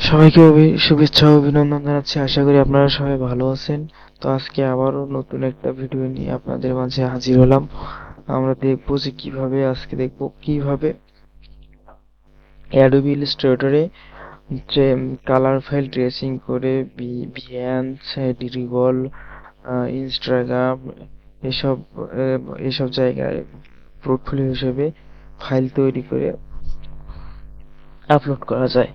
সবাইকে শুভেচ্ছা ও অভিনন্দন জানাচ্ছি। আশা করি আপনারা সবাই ভালো আছেন। তো আজকে আবারও নতুন একটা ভিডিও নিয়ে আপনাদের মাঝে হাজির হলাম। আমরা দেখবো যে কিভাবে অ্যাডোবি ইলাস্ট্রেটরে যে কালার ফাইল ট্রেসিং করে বিহ্যান্স, ড্রিবল, ইনস্টাগ্রাম এসব এসব জায়গায় পোর্টফোলিও হিসেবে ফাইল তৈরি করে আপলোড করা যায়।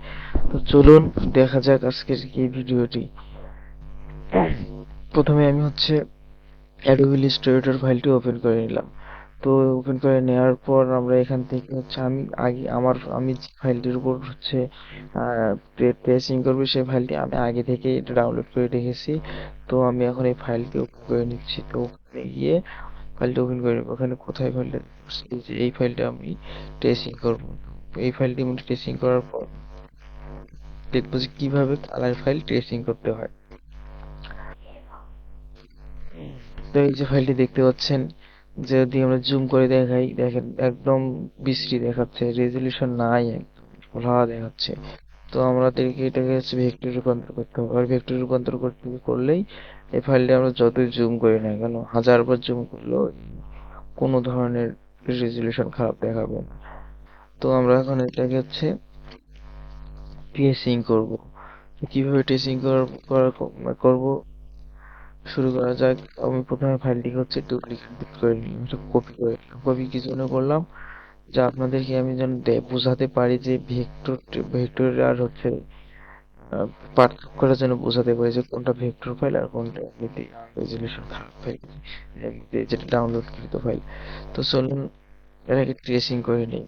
তো চলুন দেখা যাক আজকের এই ভিডিওটি। প্রথমে আমি অ্যাডোবি ইলাস্ট্রেটর ফাইলটি ওপেন করে নিলাম। তো ওপেন করে নেওয়ার পর আমরা এখান থেকে আমি যে ফাইলটির উপর ট্রেসিং করবো সেই ফাইলটি আমি আগে থেকে এটা ডাউনলোড করে রেখেছি। তো আমি এখন এই ফাইলটি ওপেন করে নিচ্ছি। তো ওখানে গিয়ে ফাইলটা ওপেন করে নেবো। ওখানে কোথায় ফাইলটা, এই ফাইলটা আমি ট্রেসিং করবো। এই ফাইলটি আমি ট্রেসিং করার পর দেখবো যে কিভাবে কালার ফাইল ট্রেসিং করতে হয়। তো এই যে ফাইলটি দেখতে পাচ্ছেন, যদি আমরা জুম করে দেখাই, দেখেন একদম বিশ্রী দেখাচ্ছে, রেজলিউশন নাই, একদম ফোলা দেখাচ্ছে। তো আমাদেরকে এটাকে ভেক্টর রূপান্তর করতে হবে। আর ভেক্টর রূপান্তর করলেই এই ফাইলটি আমরা যতই জুম করি না কেন, হাজারবার জুম করলেও কোনো ধরনের রেজলিউশন খারাপ দেখাবে না। তো আমরা এখন এটাকে ট্রেসিং করব। তো কিভাবে ট্রেসিং করব শুরু করা যাক। আমি প্রথমে ফাইলটিকে ডুপ্লিকেট করে নিলাম, এটা কপি করে নিলাম। কপি কি জন্য করলাম, যে আপনাদেরকে আমি যেন বোঝাতে পারি যে ভেক্টর আর পার্থক্যটা যেন বোঝাতে পারি যে কোনটা ভেক্টর ফাইল আর কোনটা এমনিতে রেজলিউশন খারাপ ফাইল, এমনিতে যেটা ডাউনলোড কৃত ফাইল। তো চলুন এটাকে ট্রেসিং করে নিই।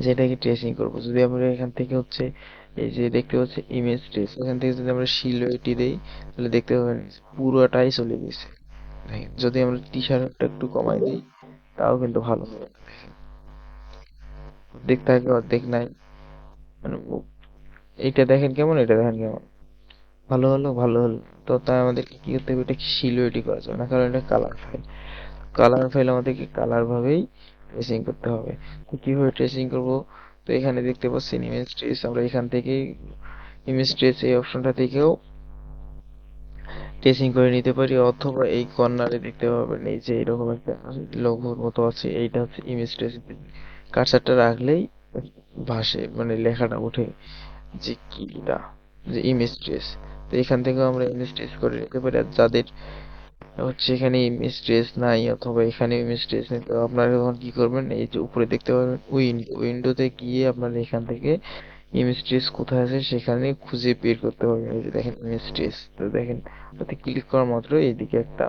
যেটাকে ট্রেসিং করব, যদি আমরা এখান থেকে এই যে দেখতে পাচ্ছি ইমেজ ট্রেস, এখান থেকে যদি আমরা সিলুয়েটি দেই তাহলে দেখতে পাবেন পুরোটাই চলে গেছে। দেখেন, যদি আমরা টি শার্টটা একটু কমাই দিই তাও কিন্তু ভালো হবে না। দেখেন, অর্ধেক থাকে অর্ধেক নাই, মানে এইটা দেখেন কেমন, এটা দেখেন কেমন, ভালো হলো ভালো হলো। তো তাই আমাদেরকে কি করতে হবে, এটা সিলুয়েটি করা যাবে না, কারণ এটা কালার ফাইল। কালার ফাইল আমাদেরকে কালার ভাবেই ট্রেসিং করতে হবে। তো কিভাবে ট্রেসিং করব, তো এখানে দেখতে পাচ্ছেন ইমেজ ট্রেস, আমরা এখান থেকেই ইমেজ ট্রেস এই অপশনটা থেকেও ট্রেসিং করে নিতে পারি, অথবা এই কর্নারে দেখতে পাবেন এই যে এরকম একটা লোগোর মতো আছে, এইটা ইমেজ ট্রেস। কার্সারটা রাখলেই ভাসে, মানে লেখাটা ওঠে যে কি এটা, যে ইমেজ ট্রেস। তো এখান থেকেও আমরা ইমেজ ট্রেস করে নিতে পারি। আর যাদের এখানে ইমেজ ট্রেস নাই অথবা এখানে ইমেজ ট্রেস নেই, তো আপনারা তখন কি করবেন, এই যে উপরে দেখতে পাবেন উইন্ডোতে গিয়ে আপনারা এখান থেকে ইমেজ ট্রেস কোথায় আছে সেখানে খুঁজে বের করতে পারবেন। এই যে দেখেন ইমেজ ট্রেস, তো দেখেন ওটাতে ক্লিক করা মাত্র এইদিকে একটা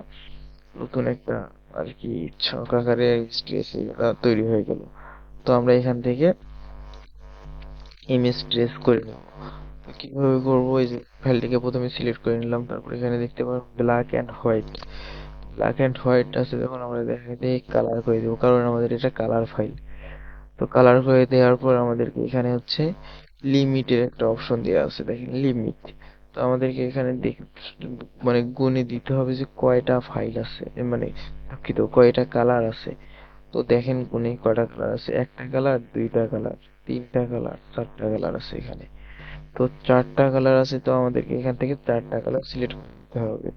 নতুন একটা আর কি ছকাকারে স্ট্রেস তৈরি হয়ে গেল। তো আমরা এখান থেকে ইমেজ ট্রেস করে নেব। তো কিভাবে করবো, এই যে ফাইলটিকে প্রথমে সিলেক্ট করে নিলাম, তারপর এখানে দেখতে পাবেন black and white. Black and white আছে যখন, আমরা দেখা দিয়ে কালার করে দেবো, কারণ আমাদের এটা কালার ফাইল। তো কালার করে দেওয়ার পর আমাদেরকে এখানে লিমিটের একটা অপশন দেওয়া আছে, দেখেন লিমিট। তো আমাদেরকে এখানে মানে গুণে দিতে হবে যে কয়টা ফাইল আছে, মানে দুঃখিত কয়টা কালার আছে। তো দেখেন গুণে কয়টা কালার আছে, একটা কালার, দুইটা কালার, তিনটা কালার, চারটা কালার আছে এখানে। তো চারটা কালার আছে, তো আমাদেরকে এখান থেকে চারটা কালার সিলেক্ট করতে হবে।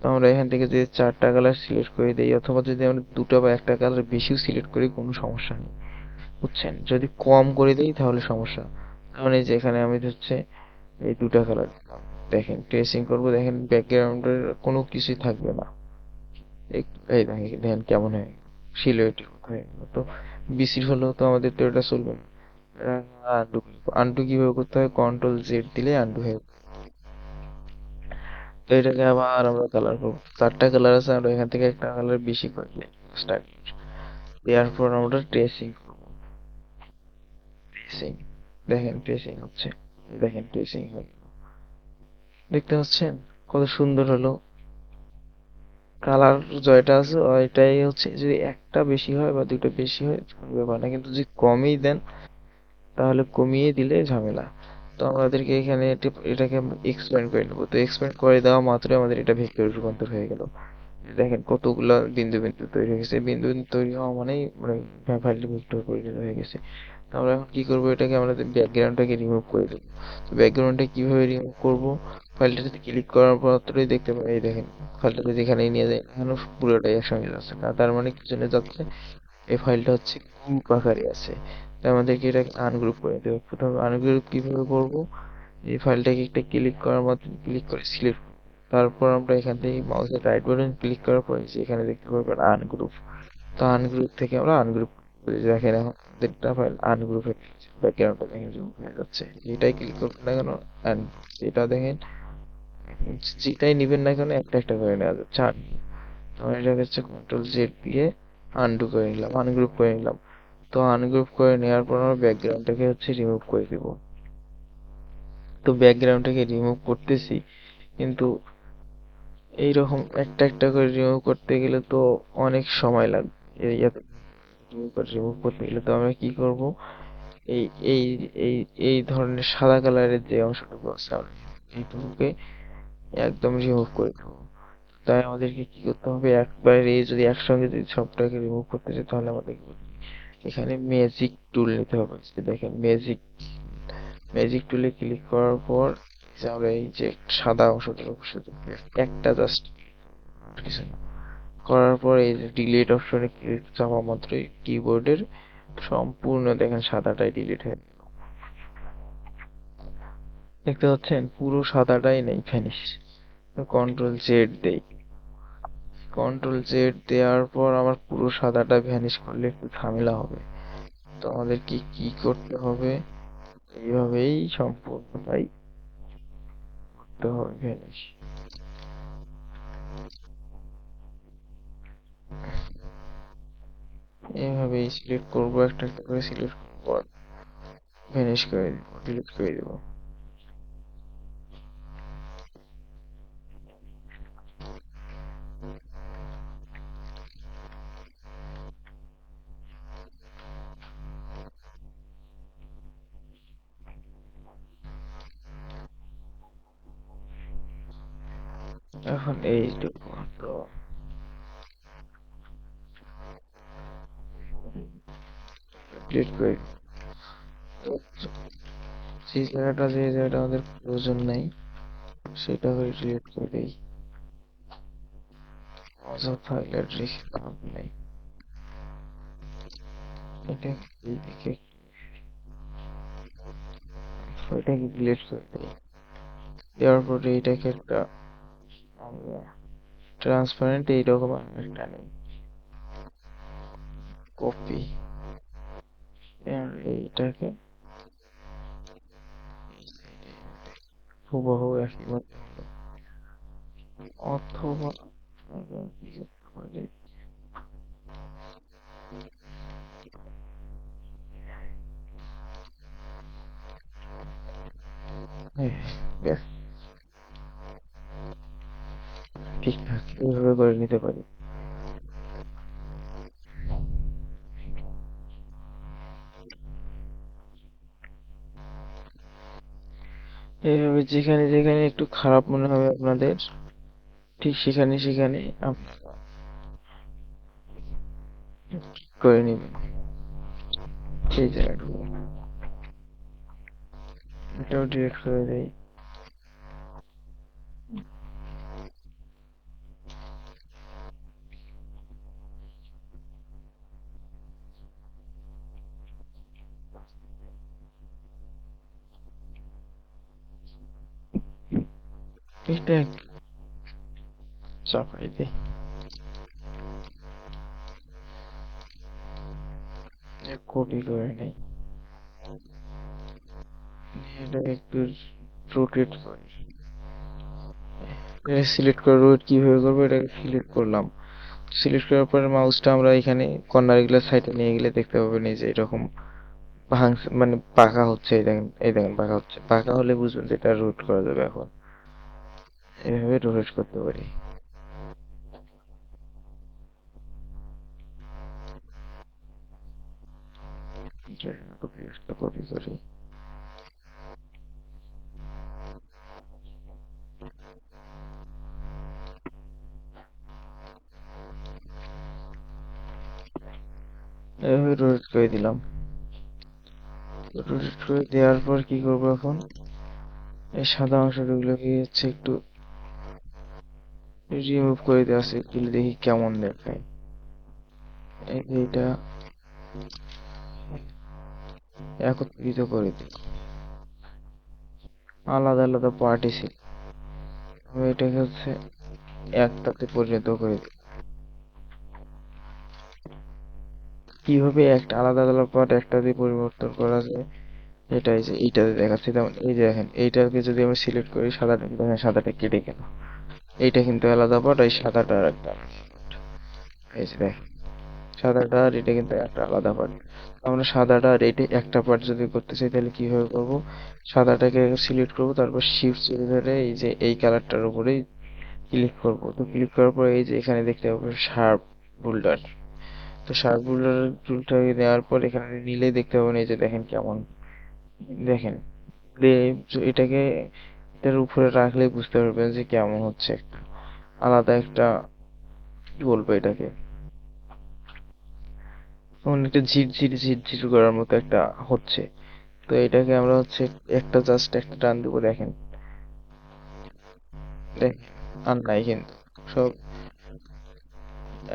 তো আমরা এখান থেকে যদি চারটা কালার সিলেক্ট করে দিই, অথবা যদি আমরা দুটো বা একটা কালার বেশিও সিলেক্ট করি, কোনো সমস্যা নেই, বুঝছেন। যদি কম করে দিই তাহলে সমস্যা। কারণ এই যে এখানে আমি এই দুটা কালার দিলাম। দেখেন ট্রেসিং করব, দেখেন ব্যাকগ্রাউন্ডের কোনো কিছুই থাকবে না। এই এই দেখেন দেখেন কেমন হয়, সিলুয়েটের মতো হয়ে গেল। তো বিসির হলেও তো আমাদের তো এটা চলবে না। আন্ডু আন্ডু কিভাবে করতে হয়, কন্ট্রোল জেড দিলে আন্ডু হয়ে যাবে। তো এটাকে আবার আমরা কালার করবো, চারটা কালার আছে, আমরা এখান থেকে একটা কালার বেশি করে দিই, পাঁচটা দেওয়ার পর আমরা ট্রেসিং করবো। ট্রেসিং, দেখেন ট্রেসিং হচ্ছে, দেখেন ট্রেসিং হয়ে গেল। দেখতে পাচ্ছেন কত সুন্দর হলো। কালার জয়টা আছে ওইটাই যদি একটা বেশি হয় বা দুটো বেশি হয় কোনো ব্যাপার না, কিন্তু যদি কমই দেন তাহলে কমিয়ে দিলে ঝামেলা। তো আমাদেরকে এখানে এটাকে এক্সপ্যান্ড করে নেবো। তো এক্সপ্যান্ড করে দেওয়া মাত্রই আমাদের এটা ভেক্টরে রূপান্তর হয়ে গেল। দেখেন কতগুলা বিন্দু বিন্দু তৈরি হয়ে গেছে, বিন্দু বিন্দু তৈরি হওয়া মানেই মানে ফাইলটি ভেক্টর পরিণত হয়ে গেছে। তো আমরা এখন কি করবো, এটাকে আমরা ব্যাকগ্রাউন্ডটাকে রিমুভ করে দেবো। তো ব্যাকগ্রাউন্ডটা কিভাবে রিমুভ করব, ফাইলটাতে ক্লিক করার মাত্রই দেখতে পাই, এই দেখেন ফাইলটাতে যেখানেই নিয়ে যায় এখন পুরোটাই একসঙ্গে যাচ্ছে না, তার মানে কি জন্য যাচ্ছে, এই ফাইলটা হচ্ছে গ্রুপ আকারে আছে। তাই আমাদেরকে এটাকে আনগ্রুপ করে দেবো। প্রথমে আনগ্রুপ কিভাবে করব, এই ফাইলটাকে একটা ক্লিক করার মাধ্যমে ক্লিক করে সিলেক্ট, তারপর আমরা এখান থেকে মাউসের রাইট বাটন ক্লিক করার পরে যে এখানে দেখতে পারবেন আনগ্রুপ। তো আনগ্রুপ থেকে আমরা আনগ্রুপ করে দেখেন এখন প্রত্যেকটা ফাইল আনগ্রুপ হয়ে গেছে, ব্যাকগ্রাউন্ডটা দেখেন zoom হয়ে যাচ্ছে, যেটাই ক্লিক করবেন না কেন and যেটা দেখেন, যেটাই নিবেন না কেন একটা একটা করে নেওয়া যাচ্ছে। তো আমরা এটা হচ্ছে কন্ট্রোল জেড দিয়ে আনডু করে নিলাম, আনগ্রুপ করে নিলাম। তো আনগ্রুপ করে নেওয়ার পর আমরা ব্যাকগ্রাউন্ডটাকে হচ্ছে রিমুভ করে দিব। তো ব্যাকগ্রাউন্ডটাকে রিমুভ করতেছি, কিন্তু এইরকম একটা একটা করে রিমুভ করতে গেলে তো অনেক সময় লাগবে। এই এত রিমুভ করতে গেলে তো আমরা কি করব, এই এই এই এই ধরনের সাদা কালারের যে অংশটুকু আছে আমরা এইটুকুকে একদম রিমুভ করে দেবো। তাই আমাদেরকে কি করতে হবে, একবারে যদি একসঙ্গে যদি সবটাকে রিমুভ করতে চাই তাহলে আমাদের এখানে ম্যাজিক টুল নিতে হবে। যে দেখেন ম্যাজিক, ম্যাজিক টুলে ক্লিক করার পর যে আমরা এই যে সাদা অংশটার উপর শুধু একটা জাস্ট কিছু না, করার পর এই যে ডিলিট অপশনে ক্লিক চাপা মাত্রই কিবোর্ডের সম্পূর্ণ দেখেন সাদাটাই ডিলিট হয়ে গেল। দেখতে পাচ্ছেন পুরো সাদাটাই নেই, ফিনিশ। কন্ট্রোল জেড দেই, কন্ট্রোল জেড দেওয়ার পর আমার পুরো সাদাটা ভ্যানিশ করলে একটু ঝামেলা হবে। তো আমাদের কি করতে হবে, এইভাবেই সম্পূর্ণটাই করতে হবে ভ্যানিশ। এইভাবেই সিলেক্ট করবো, একটা একটা করে সিলেক্ট করবো আর ভ্যানিশ করে দিব, ডিলিট করে দিব। এখন এইটুকু তো ডিলিট করে দিব। তো যে জায়গাটা আমাদের প্রয়োজন নাই সেটা করে ডিলিট করে দিই, অযথা ফাইলের রেখে লাভ নেই। এটা এইদিকে এটাকে ডিলিট করে দিই, দেওয়ার পরে এটাকে একটা আমরা ট্রান্সপারেন্ট এইরকম একটা নেই, কপি, এইটাকে হুবহু একই মতো হলো। অথবা আমরা কি করতে পারি, হ্যাঁ, ব্যাস ঠিকঠাক এইভাবে করে নিতে পারি। এইভাবে যেখানে যেখানে একটু খারাপ মনে হবে আপনাদের, ঠিক সেখানে সেখানে আপনারা ঠিক করে নেবেন সেই জায়গাটুকু। এটাও ডিরেক্ট করে দেয়। এটা চাপাই দেয়, কপি করে নেই, এটা একটু রোটেট করে, এটা সিলেক্ট করে রোটেট কিভাবে করবো, এটাকে সিলেক্ট করলাম। সিলেক্ট করার পরে মাউসটা আমরা এখানে কর্নার গুলো সাইডে নিয়ে গেলে দেখতে পাবেন এই যে এরকম ভাঙছে মানে পাকা হচ্ছে, এই দেখেন এই দেখেন পাকা হচ্ছে, পাকা হলে বুঝবেন যে এটা রোটেট করা যাবে। এখন এভাবে রোটেট করতে পারি। কপি কপি করি, এভাবে রোটেট করে দিলাম। রোটেট করে দেওয়ার পর কি করবো এখন, এই সাদা অংশগুলোকে হচ্ছে একটু রিমুভ করে দেওয়া আছে, তুলে দেখি কেমন দেখায়। এই যে এটা একত্রিত করে দিই, আলাদা আলাদা পার্টি ছিল, আমি এটাকে হচ্ছে একটাতে পরিণত করে দিই। কিভাবে একটা আলাদা আলাদা পার্ট একটাতে পরিবর্তন করা যায়, এটাই যে এইটাতে দেখাচ্ছি। তেমন এই যে দেখেন, এইটাকে যদি আমি সিলেক্ট করি, সাদাটা দেখেন, সাদাটা কেটে গেল। এইটা কিন্তু আলাদা পার্ট, এই সাদাটা আর একটা আলাদা part। এই যে দেখেন, সাদাটা আর এটা কিন্তু একটা আলাদা পার্ট। আমরা সাদাটা আর এটা একটা পার্ট যদি করতে চাই, তাহলে কিভাবে করব, সাদাটাকে সিলেক্ট করব, তারপর শিফট চেপে ধরে এই যে এই কালারটার উপরেই ক্লিক করব। তো ক্লিক করার পর এই যে এখানে দেখতে পাবো শার্প বোল্ডার। তো শার্প বোল্ডার টুলটাকে দেওয়ার পর এখানে নিলেই দেখতে পাবেন, এই যে দেখেন কেমন, দেখেন এটাকে এটার উপরে রাখলেই বুঝতে পারবেন যে কেমন হচ্ছে, একটা আলাদা একটা, কি বলবো এটাকে, একটা ঝিরঝির করার মতো একটা হচ্ছে। তো এটাকে আমরা হচ্ছে একটা জাস্ট একটা টান দেবো, দেখেন দেখ, আর নাই কিন্তু, সব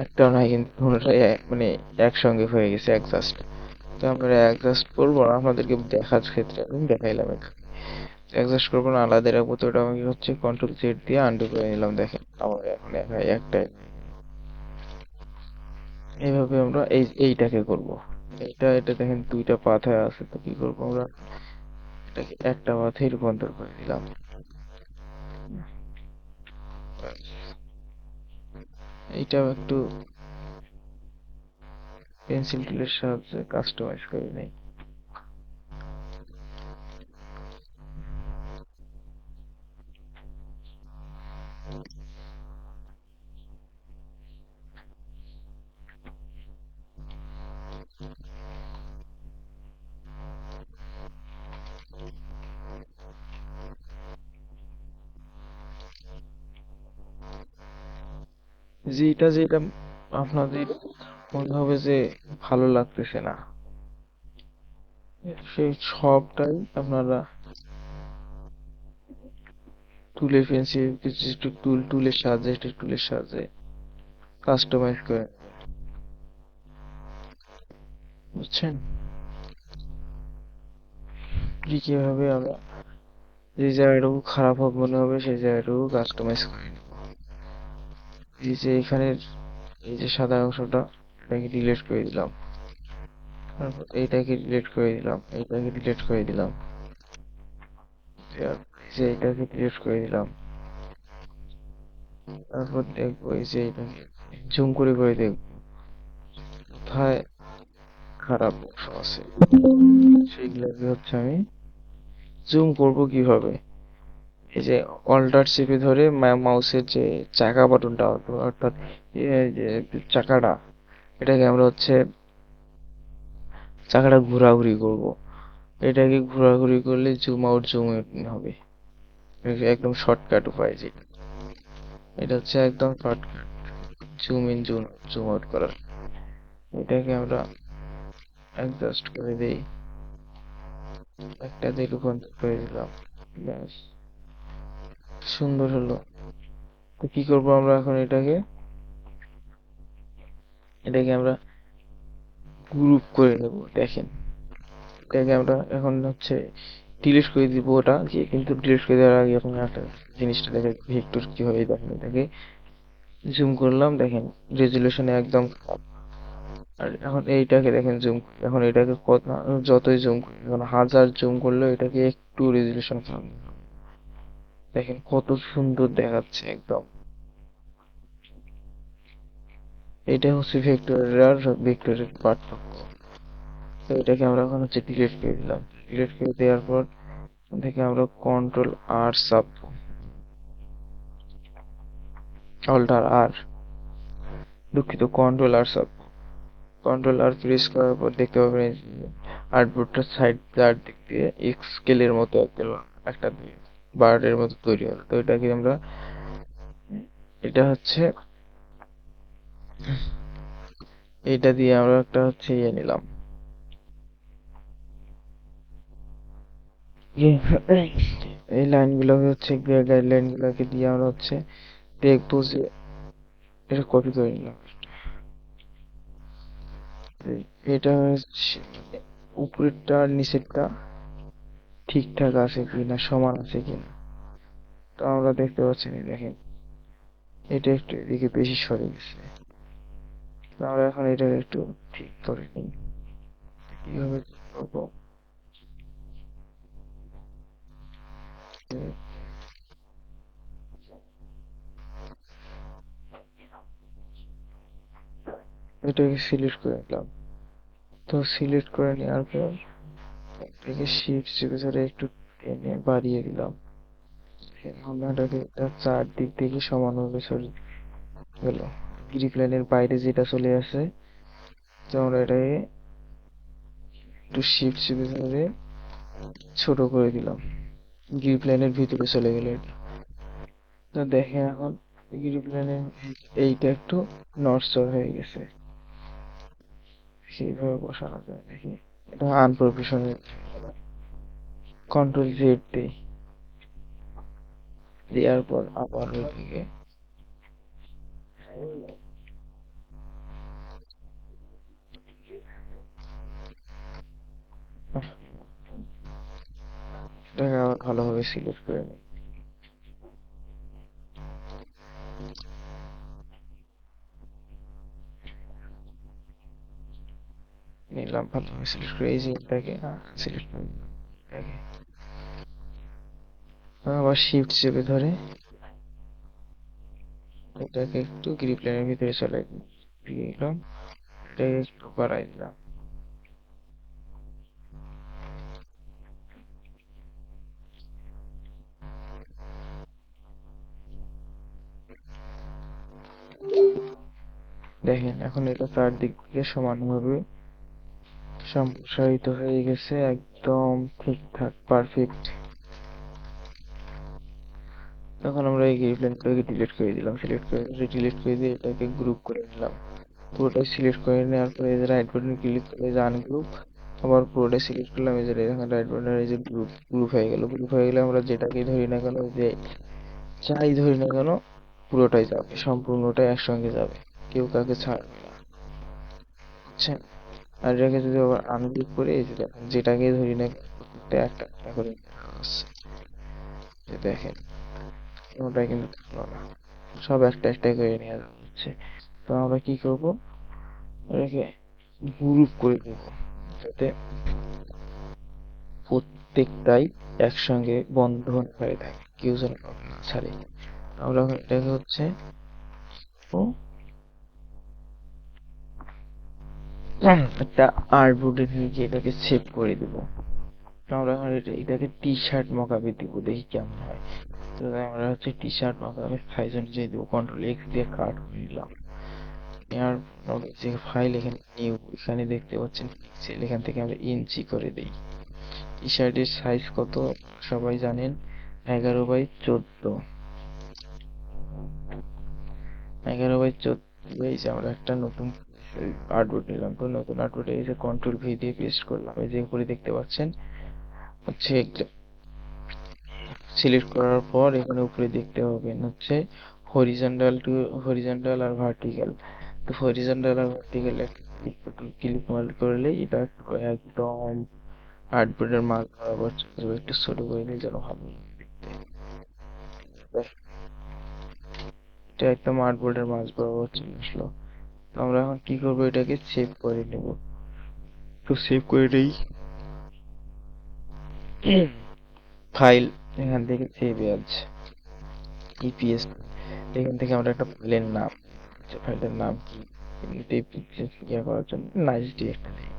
একটাও নাই কিন্তু, পুরোটাই মানে একসঙ্গে হয়ে গেছে অ্যাডজাস্ট। তো আমরা অ্যাডজাস্ট করবো না, আপনাদেরকে দেখার ক্ষেত্রে আমি দেখাইলাম এটা। অ্যাডজাস্ট করবো না, আলাদা রাখবো। তো ওটা আমি হচ্ছে কন্ট্রোল জেড দিয়ে আনডু করে নিলাম, দেখেন আমার এখন একটাই। এইভাবে আমরা এইটাকে করব। এটা দেখেন দুইটা পাথা আছে, তো কি করবো আমরা, এটাকে একটা পাথায় রূপান্তর করে দিলাম। এইটাও একটু পেন্সিল টুলের সাহায্যে কাস্টমাইজ করে নেই। যেটা আপনাদের মনে হবে যে ভালো লাগতেছে না, সেই সবটাই আপনারা তুলে পেন্সিল কিছু টুলের সাহায্যে কাস্টমাইজ করে, বুঝছেন কিভাবে আমরা যে জায়গাটুকু খারাপ হবে মনে হবে সেই জায়গাটুকু কাস্টমাইজ করে নিব। এই যে এখানের এই যে সাদা অংশটা, এটাকে ডিলিট করে দিলাম, তারপর এইটাকে ডিলিট করে দিলাম, এইটাকে ডিলিট করে দিলাম, এই যে এইটাকে ডিলিট করে দিলাম। তারপর দেখবো এই যে এইটাকে জুম করে দেখবো কোথায় খারাপ অংশ আছে, সেইগুলোকে হচ্ছে আমি জুম করব কিভাবে। এই যে অল্টার চেপে ধরে মাউসের যে চাকা বাটনটা, অর্থাৎ যে চাকাটা, এটাকে আমরা হচ্ছে চাকাটা ঘোরাঘুরি করব। এটাকে ঘোরাঘুরি করলে জুম আউট জুম ইন হবে। একদম শর্টকাট উপায় যেটা, এটা হচ্ছে একদম shortcut zoom in zoom out করার। এটাকে আমরা অ্যাডজাস্ট করে দেই, একটাতে রূপান্তর করে দিলাম, ব্যাস সুন্দর হলো। তো কি করব আমরা এখন, এটাকে আমরা গ্রুপ করে নেব, দেখেন এটাকে আমরা এখন হচ্ছে ডিলিট করে দিব ওটা যে, কিন্তু ডিলিট করে দেওয়ার আগে এখন একটা জিনিসটা দেখে ভেক্টর কিভাবে দেখেন, এটাকে জুম করলাম, দেখেন রেজুলেশনে একদম কম। আর এখন এইটাকে দেখেন জুম, এখন এটাকে কত যতই জুম করি, এখন 1000 জুম করলেও এটাকে একটু রেজুলেশন কম, দেখেন কত সুন্দর দেখাচ্ছে একদম। এটা হচ্ছে ভেক্টরের আর ভেক্টরের পার্থক্য। তো এটাকে আমরা এখন হচ্ছে ডিলিট করে দিলাম, ডিলিট করে দেওয়ার পর থেকে আমরা কন্ট্রোল আর সাব, অল্টার আর, দুঃখিত, কন্ট্রোল আর সাব, কন্ট্রোল আর প্রেস করার পর দেখতে পাবেন আর্টবোর্ডটার সাইড চার দিক দিয়ে এক্স স্কেলের মতো একটা বার্ডের মতো তৈরি হলো। তো এটাকে আমরা, এটা হচ্ছে এটা দিয়ে আমরা একটা হচ্ছে ইয়ে নিলাম, এই লাইনগুলোকে হচ্ছে গাইডলাইন গুলোকে দিয়ে আমরা হচ্ছে দেখবো যে এটা কপি করে নিলাম। এটা হচ্ছে উপরেরটা আর নিচেরটা ঠিকঠাক আছে কিনা, সমান আছে কিনা। তো আমরা দেখতে পাচ্ছি না, দেখেন এটা একটু এদিকে বেশি সরে গেছে। তো আমরা এখন এটা একটু ঠিক করে নিই। কিভাবে ঠিক করবো? এটাকে সিলেক্ট করে নিলাম। তো সিলেক্ট করে নেওয়ার পর এটাকে শিফট চেপে ধরে একটু টেনে বাড়িয়ে দিলাম। আমরা এটাকে চারদিক থেকে সমানভাবে সরিয়ে গেল। গ্রিপ লাইনের বাইরে যেটা চলে আসে, তো আমরা এটাকে একটু শিফট চেপে ধরে ছোট করে দিলাম। গ্রিপ লাইনের ভিতরে চলে গেল এটা। তো দেখেন এখন গ্রিপ লাইনের এইটা একটু নড়চড় হয়ে গেছে। সেইভাবে বসানো যায় নাকি? এটা আনপ্রফেশনাল। কন্ট্রোল জেড দেই, দেওয়ার পর আবার ওইদিকে এটাকে আবার ভালোভাবে সিলেক্ট করে নিই। নিলাম ভালোভাবে সিলেক্ট করে, এই যে এটাকে সিলেক্ট করে নিলাম এটাকে। আবার শিফট চেপে ধরে এটাকে একটু গ্রিপ লাইনের ভিতরে চলে দিয়ে দিলাম। এটাকে একটু বাড়াই দিলাম। দেখেন এখন এটা চারদিক থেকে সমানভাবে সম্প্রসারিত হয়ে গেছে, একদম ঠিকঠাক পারফেক্ট। তখন আমরা এই গ্রিপ লাইনটাকে ডিলিট করে দিলাম, সিলেক্ট করে ডিলিট করে দিয়ে এটাকে গ্রুপ করে নিলাম। পুরোটাই সিলেক্ট করে নেওয়ার পরে এই যে রাইট বাটন ক্লিক করে যে আনগ্রুপ, আবার পুরোটাই সিলেক্ট করলাম, এই যে এখানে রাইট বাটন, এই যে গ্রুপ, গ্রুপ হয়ে গেল। গ্রুপ হয়ে গেলে আমরা যেটাকেই ধরি না কেন, যে যাই ধরি না কেন পুরোটাই যাবে, সম্পূর্ণটাই একসঙ্গে যাবে, কেউ কাউকে ছাড়বে না, বুঝছেন? আর এটাকে যদি আবার আনগ্রুপ করে, এই যে দেখেন যেটাকেই ধরি না কেন প্রত্যেকটা একটা একটা করে নেওয়া হচ্ছে। যে দেখেন কোনোটাই কিন্তু থাকলো না, সব একটা একটা করে নেওয়া হচ্ছে। তো আমরা কি করব, এটাকে গ্রুপ করে দেবো যাতে প্রত্যেকটাই একসঙ্গে বন্ধন হয়ে থাকে, কেউ যেন কাউকে না ছাড়ে। আমরা এখন এটাকে হচ্ছে ও একটা আর্টবোর্ডে নিয়ে এটাকে সেভ করে দিব। তো আমরা এখন এটাকে টি শার্ট মকাবে দিব, দেখি কেমন হয়। তো আমরা হচ্ছে টি শার্ট মকাবে সাইজ অনুযায়ী দিব, কন্ট্রোল এক্স দিয়ে কাট করে নিলাম। নেওয়ার পর যে ফাইল এখানে নিউ, এখানে দেখতে পাচ্ছেন পিক্সেল, এখান থেকে আমরা ইঞ্চি করে দিই। টি শার্টের সাইজ কত সবাই জানেন, 11/14। 11/14। এই যে আমরা একটা নতুন আর্টবোর্ড নিলাম, তো নতুন আর্টবোর্ডে এই যে কন্ট্রোল ভি দিয়ে পেস্ট করলাম, এই যে উপরে দেখতে পাচ্ছেন হচ্ছে সিলেক্ট করার পর এখানে উপরে দেখতে পাবেন হচ্ছে হরিজন্টাল টু হরিজন্টাল আর ভার্টিক্যাল। তো হরিজন্টাল আর ভার্টিক্যাল ক্লিক করলে এটা একদম আর্টবোর্ডের মাঝ বরাবর চলে যাবে। একটু ছোট করে নিই যেন ভালো লাগে দেখতে। এটা একদম আর্টবোর্ডের মাঝ বরাবর চলে আসলো। তো আমরা এখন কি করবো, এটাকে সেভ করে নেব। তো সেভ করে নেই, ফাইল এখান থেকে সেভ এজ ইপিএস, এখান থেকে আমরা একটা ফাইলের নাম, ফাইলের নাম কি এমনিতেই ইয়ে করার জন্য নাইস ডি একটা দিই,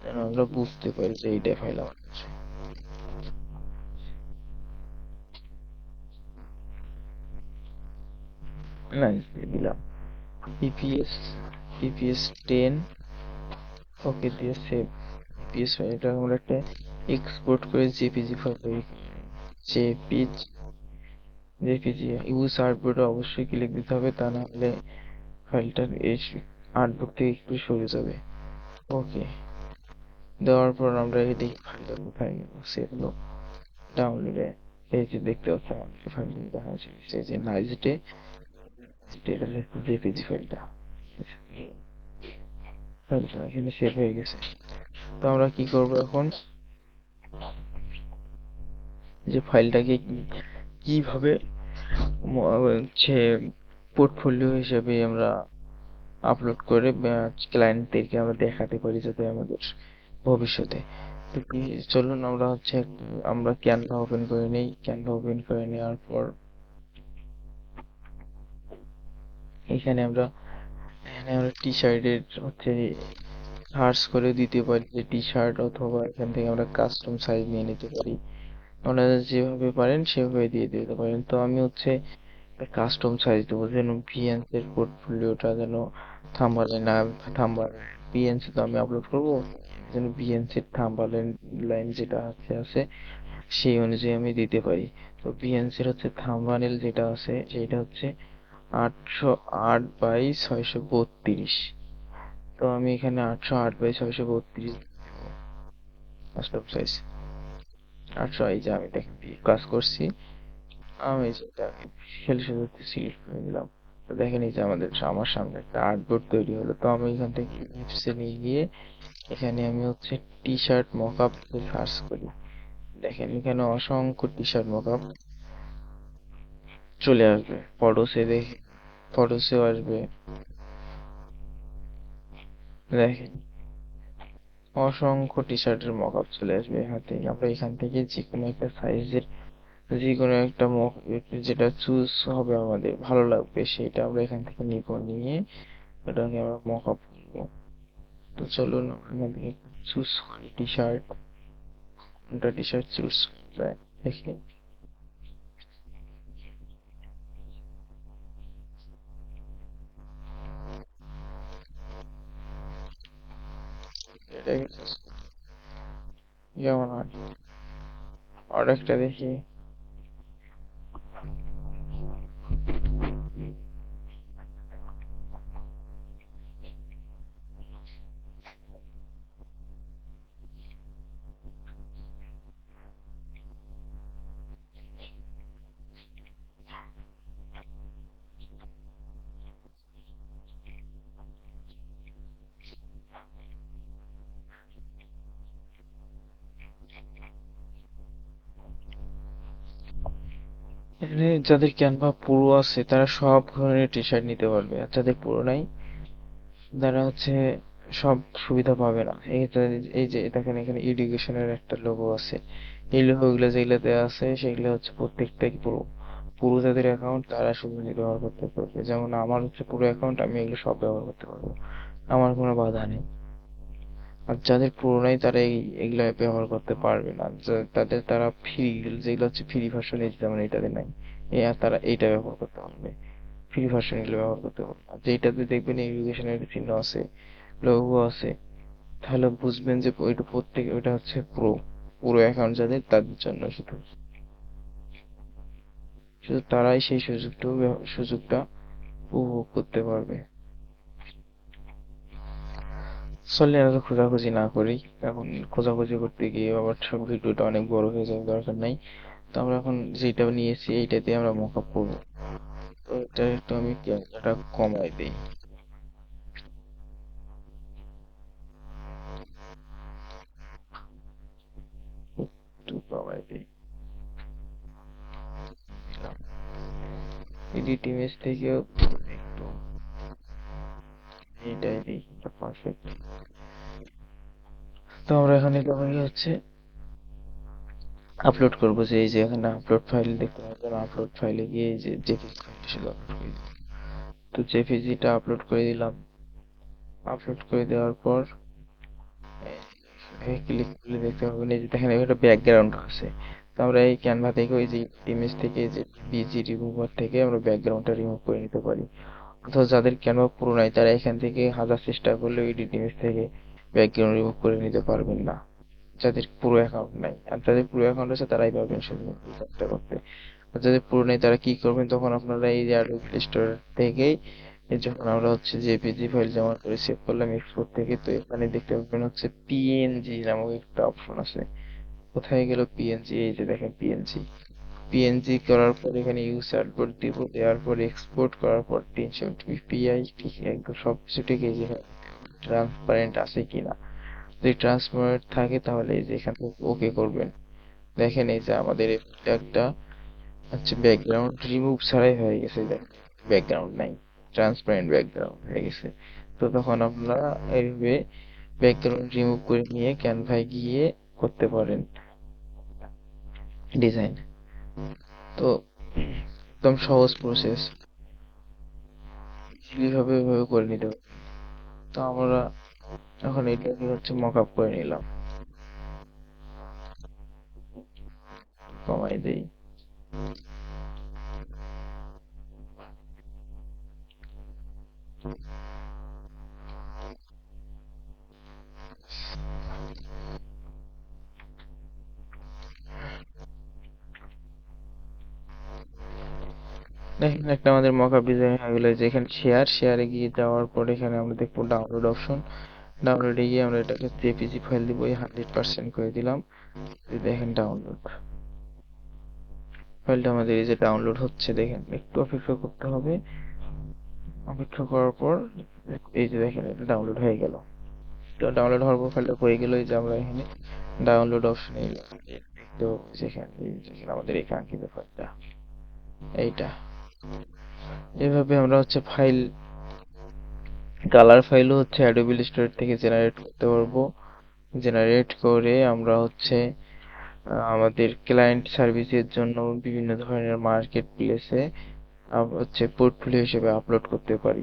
যেন আমরা বুঝতে পারি যে এইটাই ফাইল আমার কাছে। নাইস দিয়ে দিলাম ইপিএস, ইপিএস 10, ওকে দিয়ে সেভ। ইপিএস ফাইলটা আমরা একটা এক্সপোর্ট করে জেপিজি ফাইল তৈরি করি। জেপিজি, জেপিজি ইউজ আর্টবোর্ডে অবশ্যই ক্লিক দিতে হবে, তা না হলে ফাইলটা এই আর্টবোর্ড থেকে একটু সরে যাবে। ওকে, দেওয়ার পর আমরা এই দেখি ফাইলটা কোথায় গেল, সেভ হলো ডাউনলোডে। এই যে দেখতে পাচ্ছি আমাদের ফাইল দেখা যাচ্ছে, এই যে নাইজডে, এটা জেপিজি ফাইলটা, ফাইলটা এখানে সেভ হয়ে গেছে। তো আমরা কি করব এখন, যে ফাইলটাকে কিভাবে হচ্ছে পোর্টফোলিও হিসেবে আমরা আপলোড করে ক্লায়েন্টদেরকে আমরা দেখাতে পারি, যাতে আমাদের ভবিষ্যতে। তো কি, চলুন আমরা আমরা ক্যানভা ওপেন করে নেই। ক্যানভা ওপেন করে নেওয়ার পর এখানে আমরা টি শার্টের সার্চ করে দিতে পারি যে টি শার্ট, অথবা এখান থেকে আমরা কাস্টম সাইজ নিয়ে নিতে পারি। আপনারা যেভাবে পারেন সেভাবে দিয়ে দিতে পারেন। তো আমি কাস্টম সাইজ দেবো, যেন ভিএনসি এর পোর্টফোলিওটা যেন থাম্বনেল না, থাম্বনেল ভিএনসি তো আমি আপলোড করবো, যেন ভিএনসি এর থাম্বনেল লাইন যেটা আছে সেই অনুযায়ী আমি দিতে পারি। তো ভিএনসি এর থাম্বনেল যেটা আছে সেটা 808 বাই 632। তো আমি এখানে 808 বাই 632 কাস্টম সাইজ 800, এই যে আমি দেখেন কাজ করছি। আমি যেটা খেলে শুধু সিলেক্ট করে দিলাম। তো দেখেন এই যে আমার সামনে একটা আর্টবোর্ড তৈরি হলো। তো আমি এখান থেকে ইপসে নিয়ে গিয়ে এখানে আমি টি শার্ট মকআপ সার্চ করি। দেখেন এখানে অসংখ্য টি শার্ট মকআপ চলে আসবে, ফটোসে দেখে, ফটোসেও আসবে। দেখেন অসংখ্য টি শার্টের মকআপ চলে আসবে হাতে। আমরা এখান থেকে যে কোনো একটা সাইজের, যে কোনো একটা যেটা চুজ হবে আমাদের ভালো লাগবে, সেটা আমরা এখান থেকে নিয়ে ওটাকে আমরা মকআপ করবো। তো চলুন আমরা এখান থেকে চুজ করি টি শার্ট, কোনটা টি শার্ট চুজ করা যায় দেখি। এটাকে কেমন হয়, আর একটা দেখি। এখানে যাদের ক্যানভা পুরো আছে তারা সব ধরনের টি শার্ট নিতে পারবে, আর যাদের পুরো নাই তারা সব সুবিধা পাবে না। এই যে দেখেন এখানে এডুকেশনের একটা লোগো আছে। এই লোগো গুলো যেগুলোতে আছে সেগুলো প্রত্যেকটাই পুরো, পুরো যাদের অ্যাকাউন্ট তারা শুধু ব্যবহার করতে পারবে। যেমন আমার পুরো অ্যাকাউন্ট, আমি এগুলো সব ব্যবহার করতে পারবো, আমার কোনো বাধা নেই। আর যাদের পুরো নাই তারা এগুলা ব্যবহার করতে পারবে না। তারা ফ্রি, যেগুলো ফ্রি ভার্সন, যেমন এটাতে নাই, আর তারা এইটা ব্যবহার করতে পারবে। ফ্রি ভার্সন এগুলো ব্যবহার করতে পারবে। আর যেটাতে দেখবেন এডুকেশনের চিহ্ন আছে, লোগো আছে, তাহলে বুঝবেন যে ওইটা প্রো, পুরো অ্যাকাউন্ট যাদের তাদের জন্য শুধু, শুধু তারাই সেই সুযোগটা উপভোগ করতে পারবে। চলে এত খোঁজাখুঁজি না করি, এখন খোঁজাখুঁজি করতে গিয়ে আবার সব ভিডিওটা অনেক বড় হয়ে যাবে, দরকার নাই। তো আমরা এখন যেটা নিয়েছি এইটাতে আমরা মকআপ করবো। তো এটা একটু আমি ক্যামেরাটা কমাই দিই, একটু কমাই দিই, এডিট ইমেজ থেকেও একটু এইটাই দিই, পারফেক্ট। তো আমরা এখানে আপলোড করবো, যে এই যে এখানে আপলোড ফাইল দেখতে পাচ্ছেন, আপলোড ফাইলে গিয়ে এই যে জেপিজি ফাইলটা শুধু আপলোড করে দিই। তো জেপিজিটা আপলোড করে দিলাম। আপলোড করে দেওয়ার পর ক্লিক করলে দেখতে পাবেন এই যে দেখেন একটা ব্যাকগ্রাউন্ড আছে। তো আমরা এই ক্যানভা থেকে ওই যে ইমেজ থেকে যে বিজি রিমুভার থেকে আমরা ব্যাকগ্রাউন্ডটা রিমুভ করে নিতে পারি। অথবা যাদের ক্যানভা পুরো নাই তারা এখান থেকে হাজার চেষ্টা করলেও এডিট ইমেজ থেকে ব্যাকগ্রাউন্ড রিমুভ করে নিতে পারবেন না, যাদের পুরো অ্যাকাউন্ট নাই। আর যাদের পুরো অ্যাকাউন্ট আছে তারাই পারবেন শুধুমাত্র এই কাজটা করতে। আর যাদের পুরো নেই তারা কি করবেন, তখন আপনারা এই যে অ্যাডোব প্লে স্টোর থেকেই এই যখন আমরা হচ্ছে জেপিজি ফাইল জমা করে সেভ করলাম এক্সপোর্ট থেকে, তো এখানে দেখতে পাবেন হচ্ছে পিএনজি নামক একটা অপশন আছে। কোথায় গেল পিএনজি? এই যে দেখেন পিএনজি। পিএনজি করার পর এখানে ইউজার কোড দিব, দেওয়ার পর এক্সপোর্ট করার পর 300 পিপিআই ঠিক একদম সবকিছু ঠিক এই যে ট্রান্সপারেন্ট আছে কিনা। যদি ট্রান্সপারেন্ট থাকে তাহলে এই যে এখান থেকে ওকে করবেন। দেখেন এই যে আমাদের এটা একটা হচ্ছে ব্যাকগ্রাউন্ড রিমুভ ছাড়াই হয়ে গেছে, ব্যাকগ্রাউন্ড নাই, ট্রান্সপারেন্ট ব্যাকগ্রাউন্ড হয়ে গেছে। তো তখন আপনারা এইভাবে ব্যাকগ্রাউন্ড রিমুভ করে নিয়ে ক্যানভায় গিয়ে করতে পারেন ডিজাইন। তো একদম সহজ প্রসেস, ইজিলি ভাবে এভাবে করে নিতে পারেন। তো আমরা এখন এটাকে হচ্ছে মক আপ করে নিলাম, কমাই দেই। দেখেন একটা আমাদের মক আপ ডিজাইন হয়ে গেলো। যে এখানে শেয়ারে গিয়ে যাওয়ার পর এখানে আমরা দেখবো ডাউনলোড অপশন। ডাউনলোডে গিয়ে আমরা এটাকে জেপিজি ফাইল দিব, 100% করে দিলাম। এই দেখেন ডাউনলোড, ফাইলটা আমাদের এই যে ডাউনলোড হচ্ছে, দেখেন একটু অপেক্ষা করতে হবে। অপেক্ষা করার পর এই যে দেখেন এটা ডাউনলোড হয়ে গেল। তো ডাউনলোড হওয়ার পর ফাইলটা হয়ে গেল। এই যে আমরা এখানে ডাউনলোড অপশনে তো যেখানে যেখানে আমাদের এই কাঙ্ক্ষিত ফাইলটা এইটা, এভাবে আমরা হচ্ছে ফাইল, কালার ফাইলও হচ্ছে অ্যাডোবি ইলাস্ট্রেটর থেকে জেনারেট করতে পারবো। জেনারেট করে আমরা হচ্ছে আমাদের ক্লায়েন্ট সার্ভিসের জন্য বিভিন্ন ধরনের মার্কেট প্লেসে হচ্ছে পোর্টফোলিও হিসেবে আপলোড করতে পারি।